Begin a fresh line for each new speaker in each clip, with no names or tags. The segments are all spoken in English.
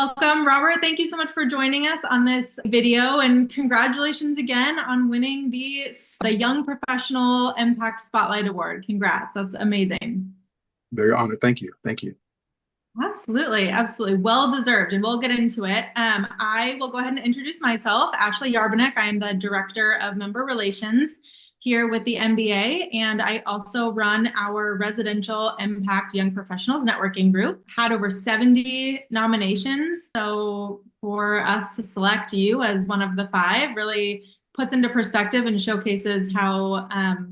Welcome, Robert. Thank you so much for joining us on this video, and congratulations again on winning the Young Professional mPact Spotlight Award. Congrats. That's amazing.
Very honored. Thank you. Thank you.
Absolutely, absolutely. Well deserved, and we'll get into it. I will go ahead and introduce myself, Ashley Yarbanek. I am the Director of Member Relations here with the MBA, and I also run our residential mPact Young Professionals Networking Group. Had over 70 nominations, so for us to select you as one of the five really puts into perspective and showcases how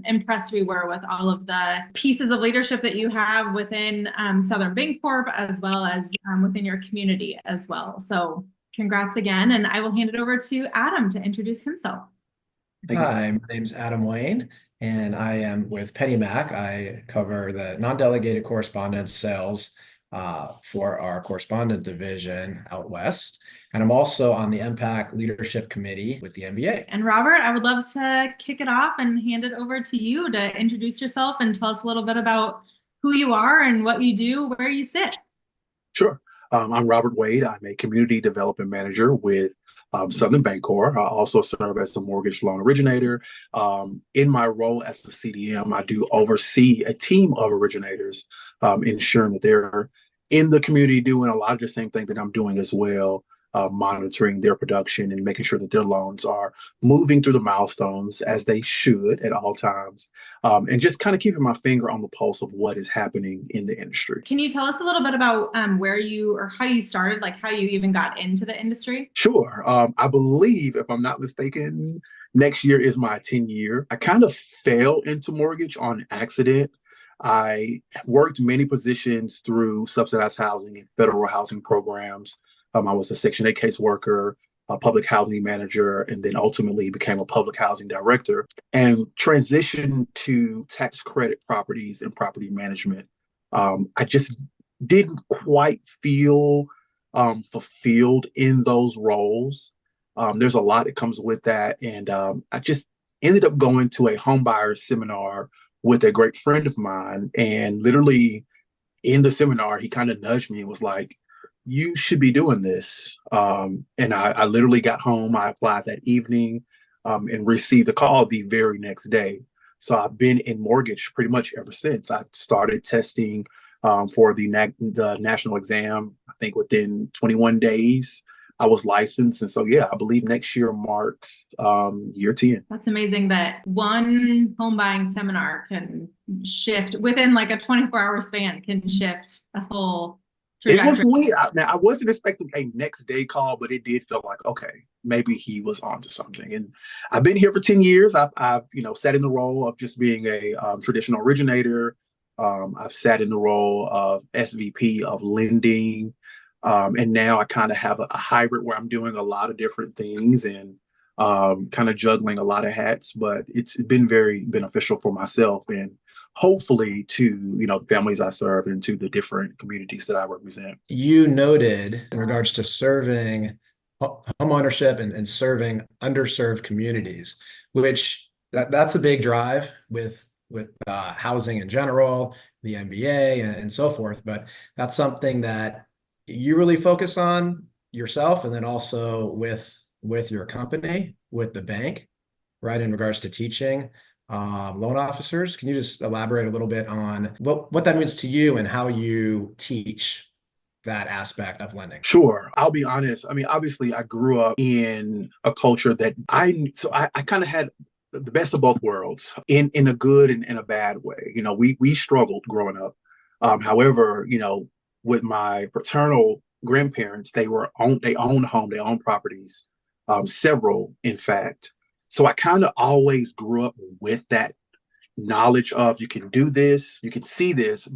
impressed we were with all of the pieces of leadership that you have within Southern Bancorp, as well as within your community as well. So congrats again, and I will hand it over to Adam to introduce himself.
Hi, my name's Adam Wayne, and I am with PennyMac. I cover the non-delegated correspondence sales for our correspondent division out west. And I'm also on the mPact Leadership Committee with the MBA.
And Robert, I would love to kick it off and hand it over to you to introduce yourself and tell us a little bit about who you are and what you do, where you sit.
Sure. I'm Robert Wade. I'm a community development manager with Southern Bancorp. I also serve as a mortgage loan originator. In my role as the CDM, I do oversee a team of originators, ensuring that they're in the community doing a lot of the same thing that I'm doing as well, monitoring their production and making sure that their loans are moving through the milestones as they should at all times, and just kind of keeping my finger on the pulse of what is happening in the industry.
Can you tell us a little bit about where you or how you started, like how you even got into the industry?
Sure. I believe, if I'm not mistaken, next year is my 10th year. I kind of fell into mortgage on accident. I worked many positions through subsidized housing and federal housing programs. I was a Section 8 caseworker, a public housing manager, and then ultimately became a public housing director and transitioned to tax credit properties and property management. I just didn't quite feel fulfilled in those roles. There's a lot that comes with that. And I just ended up going to a home buyer seminar with a great friend of mine. And literally in the seminar, he kind of nudged me and was like, you should be doing this. And I literally got home. I applied that evening and received a call the very next day. So I've been in mortgage pretty much ever since. I started testing for the national exam. I think within 21 days, I was licensed. And so, yeah, I believe next year marks year 10.
That's amazing that one home buying seminar can shift within like a 24-hour span, can shift the whole trajectory.
It was weird. Now, I wasn't expecting a next day call, but it did feel like, okay, maybe he was onto something. And I've been here for 10 years. I've sat in the role of just being a traditional originator. I've sat in the role of SVP of lending. And now I kind of have a hybrid where I'm doing a lot of different things and kind of juggling a lot of hats, but it's been very beneficial for myself and hopefully to, the families I serve and to the different communities that I represent.
You noted in regards to serving homeownership and serving underserved communities, which that's a big drive with housing in general, the MBA and so forth. But that's something that you really focus on yourself, and then also with your company, with the bank, right, in regards to teaching loan officers. Can you just elaborate a little bit on what that means to you and how you teach that aspect of lending?
Sure. I'll be honest. I mean, obviously, I grew up in a culture that I kind of had the best of both worlds in a good and in a bad way. We struggled growing up. However, with my paternal grandparents, they owned home, they owned properties, several, in fact. So I kind of always grew up with that knowledge of you can do this, you can see this,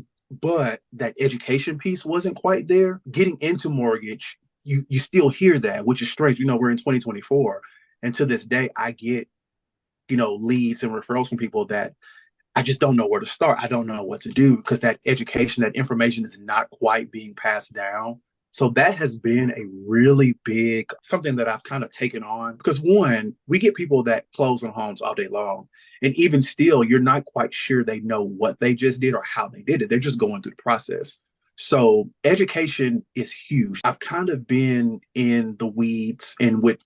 but that education piece wasn't quite there. Getting into mortgage, you still hear that, which is strange. We're in 2024, and to this day, I get leads and referrals from people that I just don't know where to start. I don't know what to do because that education, that information is not quite being passed down. So that has been a really big something that I've kind of taken on because one, we get people that close on homes all day long. And even still, you're not quite sure they know what they just did or how they did it. They're just going through the process. So education is huge. I've kind of been in the weeds and with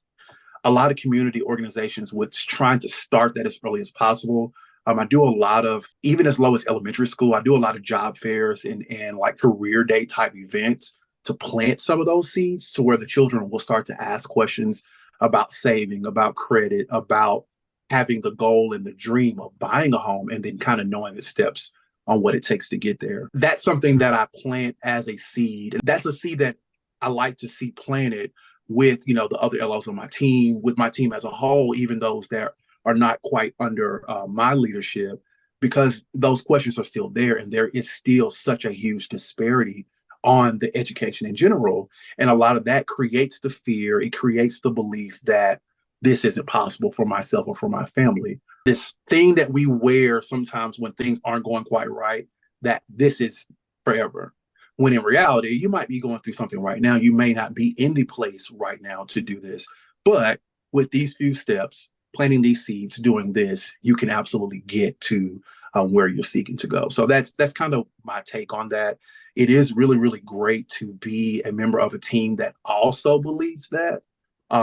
a lot of community organizations with trying to start that as early as possible. I do a lot of, even as low as elementary school, I do a lot of job fairs and like career day type events to plant some of those seeds to where the children will start to ask questions about saving, about credit, about having the goal and the dream of buying a home and then kind of knowing the steps on what it takes to get there. That's something that I plant as a seed. That's a seed that I like to see planted with, you know, the other LOs on my team, with my team as a whole, even those that are not quite under my leadership, because those questions are still there and there is still such a huge disparity on the education in general. And a lot of that creates the fear, it creates the belief that this isn't possible for myself or for my family. This thing that we wear sometimes when things aren't going quite right, that this is forever. When in reality, you might be going through something right now. You may not be in the place right now to do this. But with these few steps, planting these seeds, doing this, you can absolutely get to where you're seeking to go. So that's kind of my take on that. It is really, really great to be a member of a team that also believes that.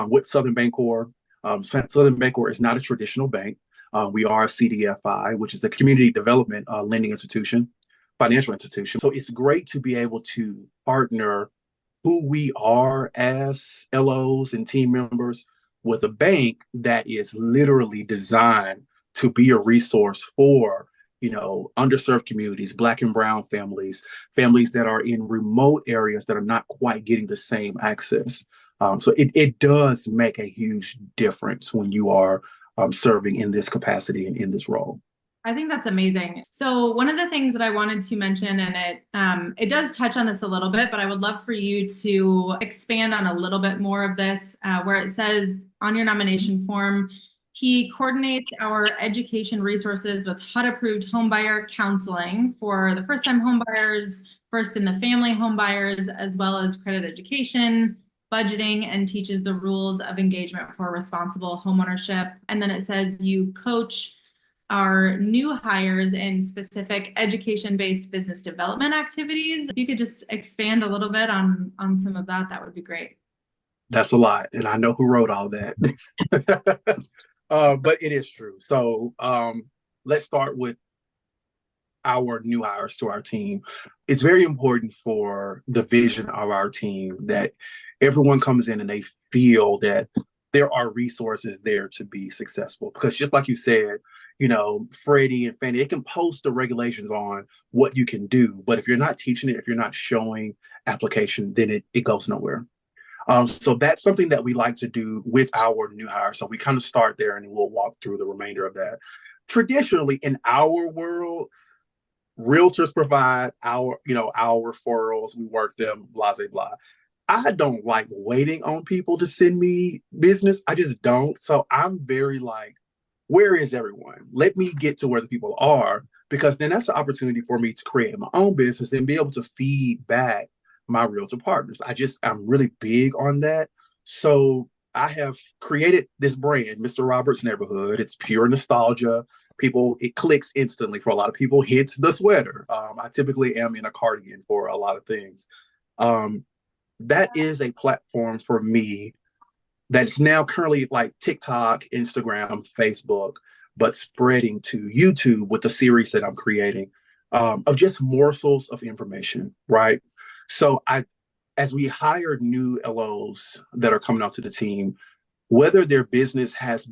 With Southern Bancorp, Southern Bancorp is not a traditional bank. We are a CDFI, which is a community development lending institution, financial institution. So it's great to be able to partner who we are as LOs and team members with a bank that is literally designed to be a resource for, you know, underserved communities, Black and brown families, families that are in remote areas that are not quite getting the same access. So it does make a huge difference when you are serving in this capacity and in this role.
I think that's amazing. So one of the things that I wanted to mention, and it does touch on this a little bit, but I would love for you to expand on a little bit more of this, where it says on your nomination form, he coordinates our education resources with HUD-approved homebuyer counseling for the first-time homebuyers, first in the family homebuyers, as well as credit education, budgeting, and teaches the rules of engagement for responsible homeownership. And then it says you coach our new hires in specific education-based business development activities. If you could just expand a little bit on some of that, that would be great.
That's a lot, and I know who wrote all that. But it is true. So let's start with our new hires to our team. It's very important for the vision of our team that everyone comes in and they feel that there are resources there to be successful. Because just like you said, you know, Freddie and Fannie, they can post the regulations on what you can do. But if you're not teaching it, if you're not showing application, then it goes nowhere. So that's something that we like to do with our new hire. So we kind of start there and we'll walk through the remainder of that. Traditionally, in our world, realtors provide our, you know, our referrals. We work them, blah, blah, blah. I don't like waiting on people to send me business. I just don't. So I'm very like, where is everyone? Let me get to where the people are, because then that's an opportunity for me to create my own business and be able to feed back my realtor partners. I'm really big on that. So I have created this brand, Mr. Robert's Neighborhood. It's pure nostalgia. People, it clicks instantly for a lot of people, hits the sweater. I typically am in a cardigan for a lot of things. That is a platform for me that's now currently like TikTok, Instagram, Facebook, but spreading to YouTube with the series that I'm creating of just morsels of information, right? So as we hire new LOs that are coming onto the team, whether their business has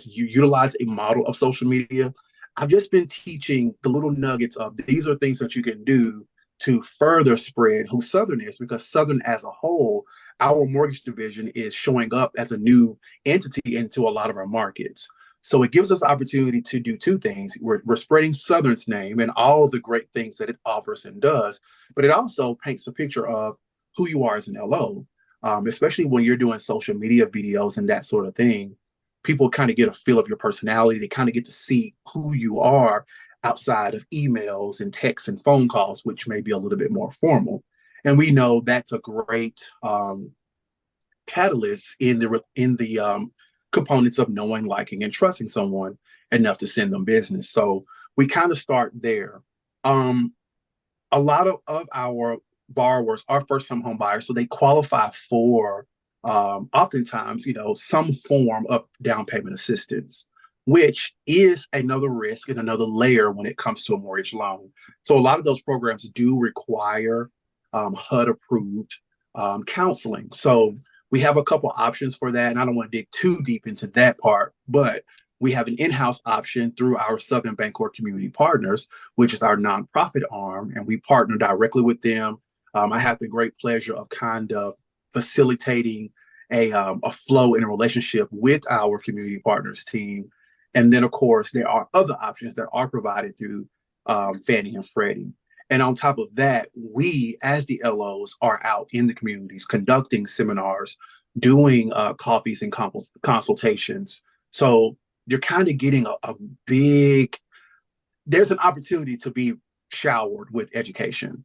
utilized a model of social media, I've just been teaching the little nuggets of these are things that you can do to further spread who Southern is, because Southern as a whole, our mortgage division is showing up as a new entity into a lot of our markets. So it gives us opportunity to do two things. We're spreading Southern's name and all the great things that it offers and does, but it also paints a picture of who you are as an LO, especially when you're doing social media videos and that sort of thing. People kind of get a feel of your personality. They kind of get to see who you are outside of emails and texts and phone calls, which may be a little bit more formal. And we know that's a great catalyst in the components of knowing, liking, and trusting someone enough to send them business. So we kind of start there. A lot of our borrowers are first-time home buyers, so they qualify for oftentimes, some form of down payment assistance, which is another risk and another layer when it comes to a mortgage loan. So a lot of those programs do require HUD-approved counseling. So we have a couple options for that, and I don't want to dig too deep into that part, but we have an in-house option through our Southern Bancorp Community Partners, which is our nonprofit arm, and we partner directly with them. I have the great pleasure of kind of facilitating a flow in a relationship with our community partners team. And then, of course, there are other options that are provided through Fannie and Freddie. And on top of that, we, as the LOs, are out in the communities conducting seminars, doing coffees and consultations. So you're kind of getting a big, there's an opportunity to be showered with education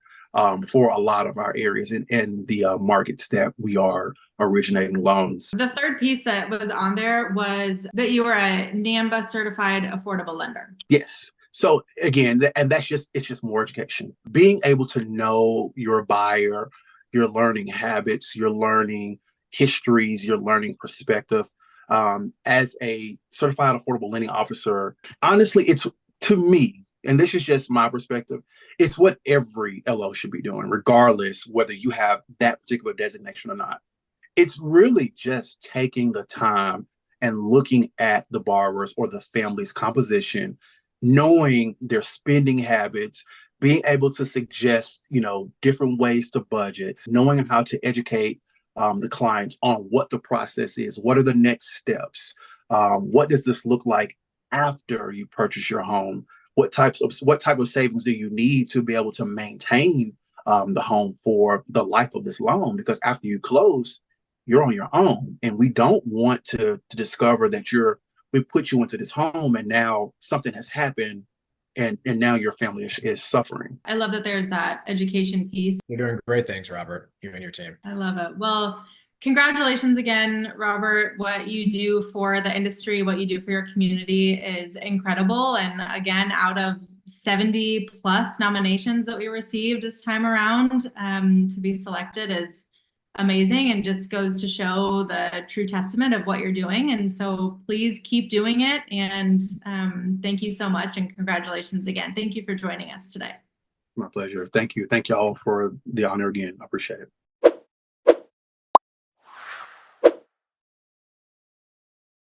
for a lot of our areas in the markets that we are originating loans.
The third piece that was on there was that you were a NAMBA certified affordable lender.
Yes. So again, it's just more education. Being able to know your buyer, your learning habits, your learning histories, your learning perspective. As a certified affordable lending officer, honestly, it's, to me, and this is just my perspective, it's what every LO should be doing, regardless whether you have that particular designation or not. It's really just taking the time and looking at the borrowers or the family's composition, knowing their spending habits, being able to suggest, different ways to budget, knowing how to educate the clients on what the process is, what are the next steps, what does this look like after you purchase your home, what type of savings do you need to be able to maintain the home for the life of this loan? Because after you close, you're on your own, and we don't want to discover that we put you into this home and now something has happened and now your family is suffering.
I love that there's that education piece.
You're doing great things, Robert, you and your team.
I love it. Well, congratulations again, Robert. What you do for the industry, what you do for your community is incredible. And again, out of 70 plus nominations that we received this time around, to be selected is amazing and just goes to show the true testament of what you're doing. And so please keep doing it. And thank you so much. And congratulations again. Thank you for joining us today.
My pleasure. Thank you. Thank y'all for the honor again. I appreciate it.